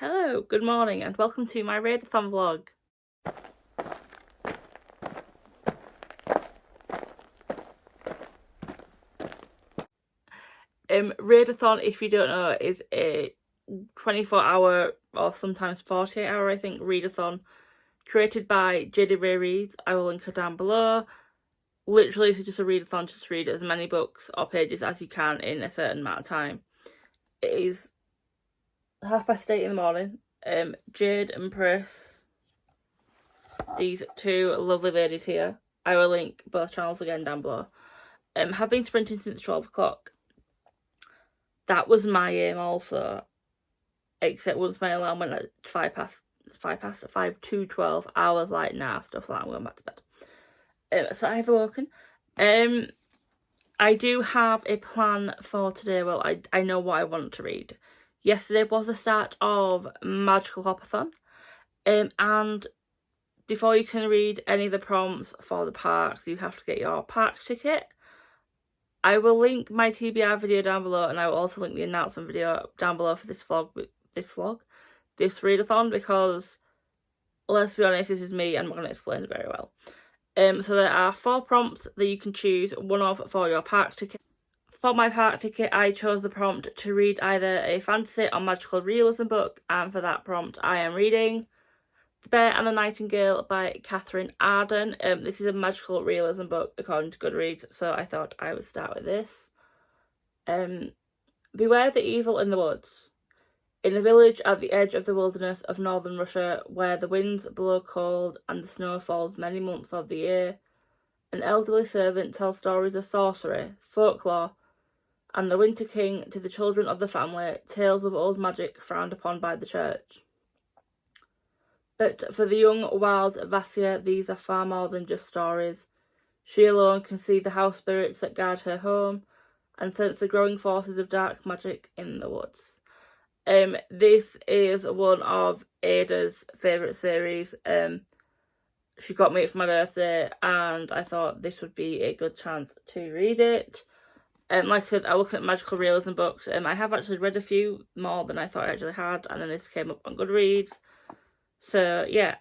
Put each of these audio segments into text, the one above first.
Hello, good morning, and welcome to my Raedathon vlog. Raedathon, if you don't know, is a 24-hour or sometimes 48-hour, I think, readathon created by JD Reads. I will link her down below. Literally, it's just a readathon, just read as many books or pages as you can in a certain amount of time. It is 8:30 in the morning. Jade and Pris, these two lovely ladies here, I will link both channels again down below, have been sprinting since 12 o'clock. That was my aim also, except once my alarm went at 5 to 12, I was like, nah, stuff like that, I'm going back to bed. So I've awoken. I do have a plan for today. Well, I know what I want to read. Yesterday was the start of Magical Hop-a-thon, and before you can read any of the prompts for the parks, you have to get your park ticket. I will link my TBR video down below, and I will also link the announcement video down below for this readathon, because let's be honest, this is me and I'm not going to explain it very well. So there are 4 prompts that you can choose one of for your park ticket. For my park ticket, I chose the prompt to read either a fantasy or magical realism book, and for that prompt I am reading The Bear and the Nightingale by Catherine Arden. This is a magical realism book according to Goodreads, so I thought I would start with this. Beware the evil in the woods. In a village at the edge of the wilderness of northern Russia, where the winds blow cold and the snow falls many months of the year, an elderly servant tells stories of sorcery, folklore, and the Winter King to the children of the family, tales of old magic frowned upon by the church. But for the young, wild Vasya, these are far more than just stories. She alone can see the house spirits that guard her home and sense the growing forces of dark magic in the woods. This is one of Ada's favourite series. She got me it for my birthday, and I thought this would be a good chance to read it. Like I said, I look at magical realism books. I have actually read a few more than I thought I actually had, and then this came up on Goodreads. So yeah,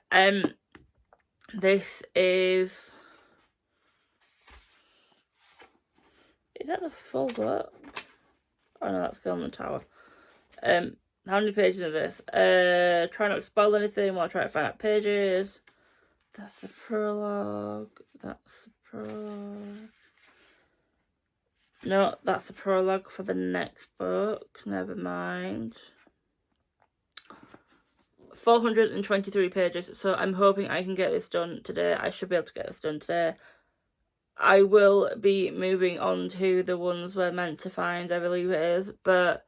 this is that the full book? Oh no, that's Girl in the Tower. How many pages are this? Try not to spoil anything while I try to find out pages. That's the prologue. That's the prologue. No, that's the prologue for the next book. Never mind. 423 pages, so I'm hoping I can get this done today. I should be able to get this done today. I will be moving on to the ones we're meant to find, I believe it is, but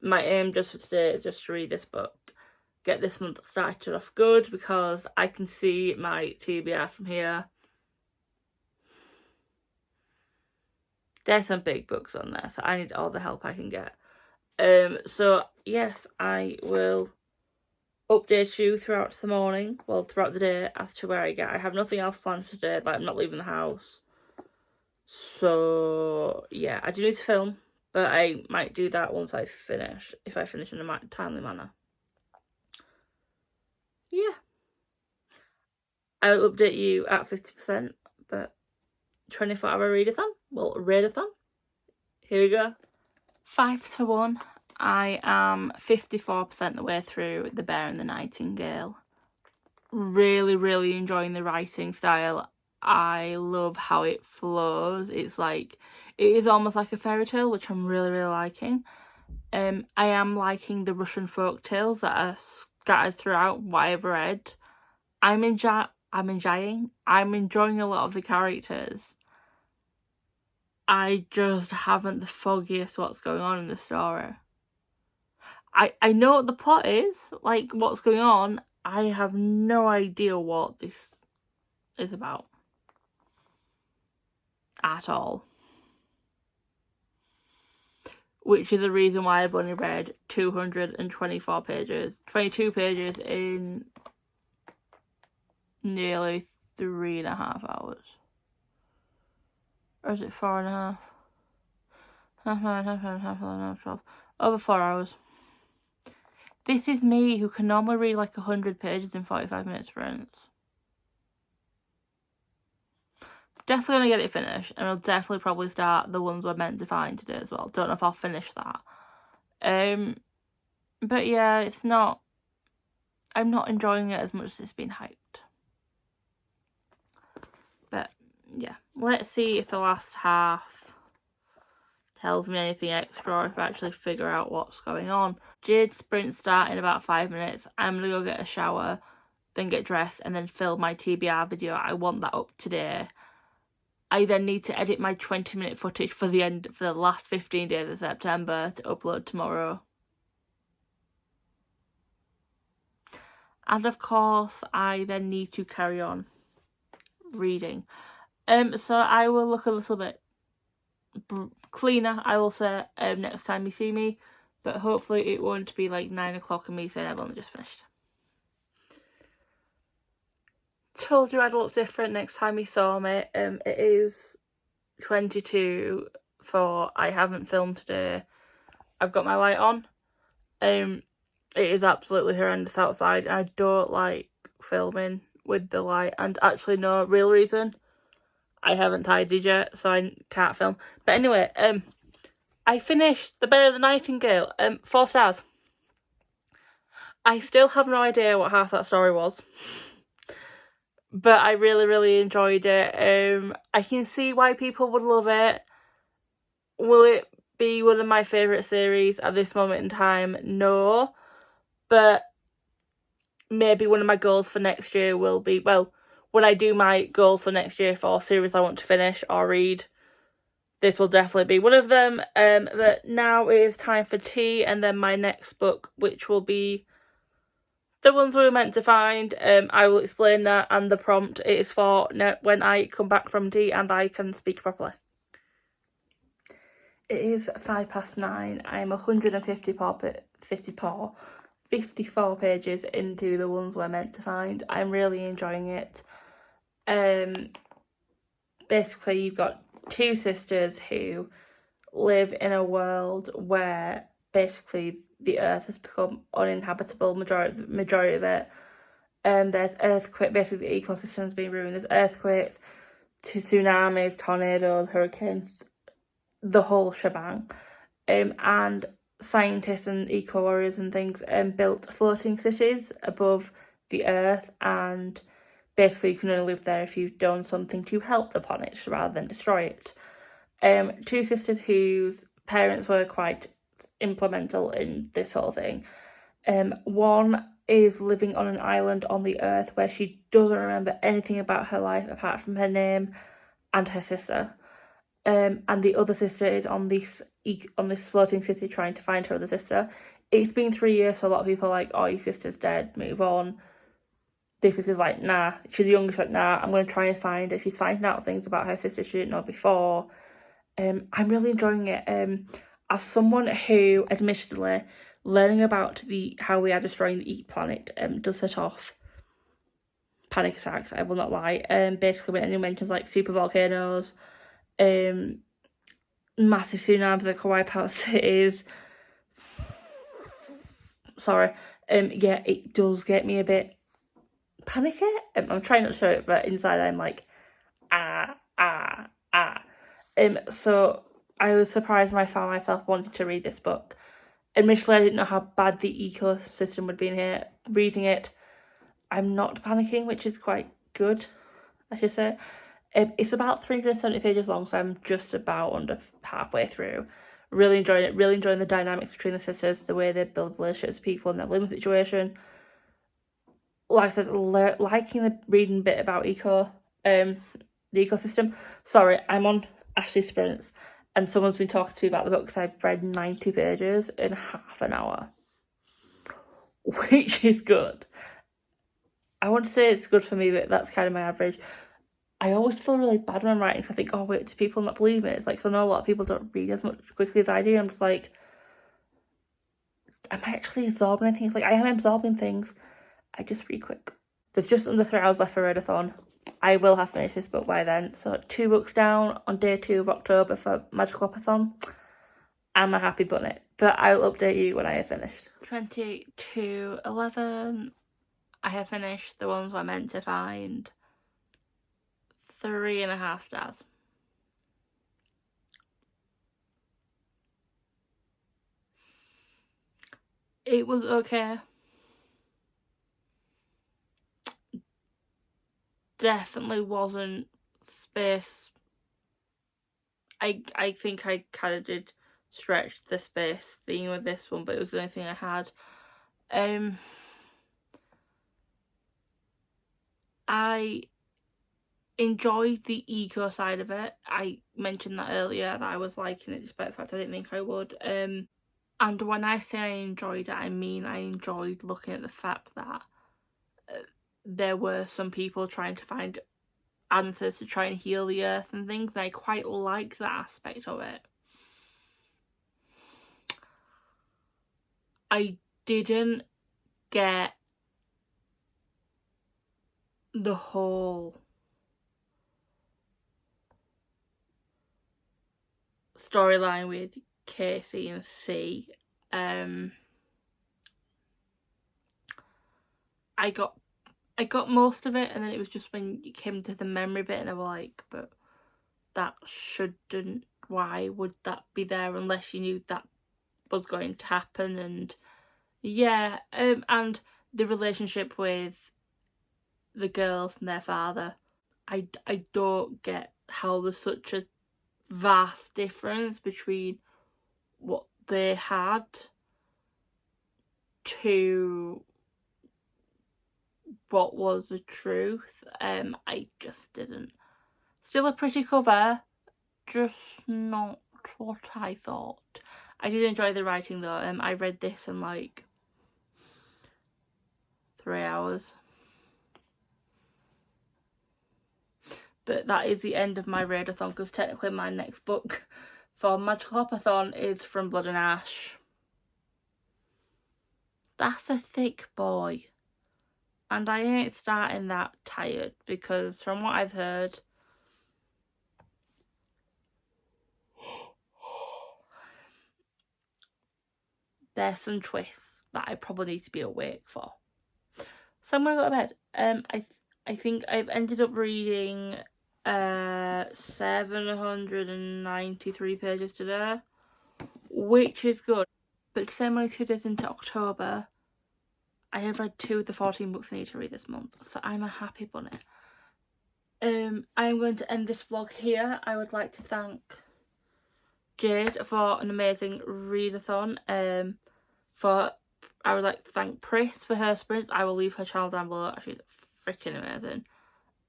my aim just for today is just to read this book. Get this month started off good, because I can see my TBR from here. There's some big books on there, so I need all the help I can get. So yes, I will update you throughout the morning, well, throughout the day, as to where I get. I have nothing else planned for today, like I'm not leaving the house. So yeah, I do need to film, but I might do that once I finish, if I finish in a timely manner. Yeah, I will update you at 50%, but 24-hour readathon, well, Raedathon, here we go. 5 to 1, I am 54% the way through The Bear and the Nightingale. Really enjoying the writing style. I love how it flows. It's like, it is almost like a fairy tale, which I'm really liking. I am liking the Russian folk tales that are scattered throughout what I've read. I'm enjoying a lot of the characters. I just haven't the foggiest what's going on in the story. I know what the plot is, like what's going on. I have no idea what this is about at all. Which is the reason why I've only read 224 pages. 22 pages in nearly 3.5 hours. Or is it 4.5? Half 9, half 10, half 11, half 12. Over 4 hours. This is me, who can normally read like 100 pages in 45-minute sprints. Definitely going to get it finished, and I'll definitely probably start the ones we're meant to find today as well. Don't know if I'll finish that. But yeah, it's not... I'm not enjoying it as much as it's been hyped. But yeah, let's see if the last half tells me anything extra, or if I actually figure out what's going on. Jade's sprint start in about 5 minutes. I'm gonna go get a shower, then get dressed, and then film my TBR video. I want that up today. I then need to edit my 20-minute footage for the last 15 days of September to upload tomorrow. And of course, I then need to carry on reading. So I will look a little bit cleaner, I will say, next time you see me, but hopefully it won't be like 9 o'clock and me saying I've only just finished. Told you I'd look different next time you saw me. It is 22 for I haven't filmed today. I've got my light on. It is absolutely horrendous outside, and I don't like filming with the light, and actually no real reason. I haven't tidied yet, so I can't film. But anyway, I finished The Bear of the Nightingale, 4 stars. I still have no idea what half that story was, but I really, really enjoyed it. I can see why people would love it. Will it be one of my favourite series at this moment in time? No. But maybe one of my goals for next year will be, well, when I do my goals for next year for series I want to finish or read, this will definitely be one of them. But now it is time for tea, and then my next book, which will be the ones we were meant to find. I will explain that, and the prompt it is for when I come back from tea and I can speak properly. It is 9:05. I'm 54 pages into the ones we're meant to find. I'm really enjoying it. Basically, you've got 2 sisters who live in a world where basically the earth has become uninhabitable, majority of it. There's earthquake, basically the ecosystem's been ruined. There's earthquakes, tsunamis, tornadoes, hurricanes, the whole shebang. And scientists and eco warriors and things built floating cities above the earth, and basically you can only live there if you've done something to help the planet rather than destroy it. 2 sisters whose parents were quite implemental in this whole thing. One is living on an island on the earth where she doesn't remember anything about her life apart from her name and her sister. And the other sister is on this floating city trying to find her other sister. It's been 3 years, so a lot of people are like, oh, your sister's dead, move on. This sister's like, nah. She's the youngest, like, nah, I'm going to try and find her. She's finding out things about her sister she didn't know before. I'm really enjoying it. As someone who, admittedly, learning about how we are destroying the planet does set off panic attacks, I will not lie. Basically, when anyone mentions like super volcanoes, massive tsunamis that can wipe out cities, sorry, yeah, it does get me a bit panicky. I'm trying not to show it, but inside I'm like, so I was surprised when I found myself wanting to read this book. Initially, I didn't know how bad the ecosystem would be in here. Reading it, I'm not panicking, which is quite good, I should say. It's about 370 pages long, so I'm just about under halfway through. Really enjoying it, really enjoying the dynamics between the sisters, the way they build relationships with people in their living situation. Like I said, liking the reading bit about the ecosystem. Sorry, I'm on Ashley's sprints, and someone's been talking to me about the book because I've read 90 pages in half an hour, which is good. I want to say it's good for me, but that's kind of my average. I always feel really bad when I'm writing, because I think, oh wait, do people not believe me? It's like, cause I know a lot of people don't read as much quickly as I do. I'm just like, am I actually absorbing things? Like, I am absorbing things, I just read quick. There's just under 3 hours left for Raedathon. I will have finished this book by then. So 2 books down on day 2 of October for Magical Hop-a-thon. I'm a happy bunny. But I'll update you when I have finished. 22:11. I have finished the ones I meant to find. 3.5 stars. It was okay. Definitely wasn't space. I think I kind of did stretch the space theme with this one, but it was the only thing I had. I enjoyed the eco side of it. I mentioned that earlier, that I was liking it despite the fact I didn't think I would. And when I say I enjoyed it, I mean I enjoyed looking at the fact that there were some people trying to find answers to try and heal the earth and things, and I quite liked that aspect of it. I didn't get the whole storyline with Casey and C. I got most of it, and then it was just when it came to the memory bit and I was like, but that shouldn't, why would that be there unless you knew that was going to happen? And yeah, and the relationship with the girls and their father, I don't get how there's such a vast difference between what they had to what was the truth. I just didn't. Still a pretty cover, just not what I thought. I did enjoy the writing though. I read this in like 3 hours. But that is the end of my Raedathon, because technically my next book for Magical Hop-a-thon is From Blood and Ash. That's a thick boy. And I ain't starting that tired, because from what I've heard, there's some twists that I probably need to be awake for. So I'm gonna go to bed. I think I've ended up reading 793 pages today, which is good. But same only 2 days into October, I have read 2 of the 14 books I need to read this month, so I'm a happy bunny. I am going to end this vlog here. I would like to thank Jade for an amazing readathon. I would like to thank Pris for her sprints. I will leave her channel down below. She's freaking amazing.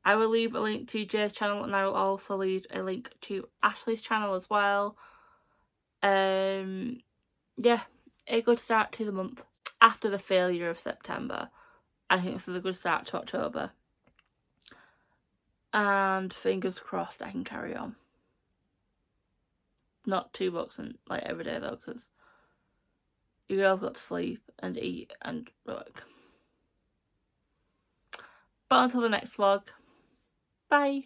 I will leave a link to Jade's channel, and I will also leave a link to Ashley's channel as well. Yeah, a good start to the month. After the failure of September, I think this is a good start to October. And fingers crossed I can carry on. Not 2 books and like every day though, because you girls got to sleep and eat and work. But until the next vlog, bye.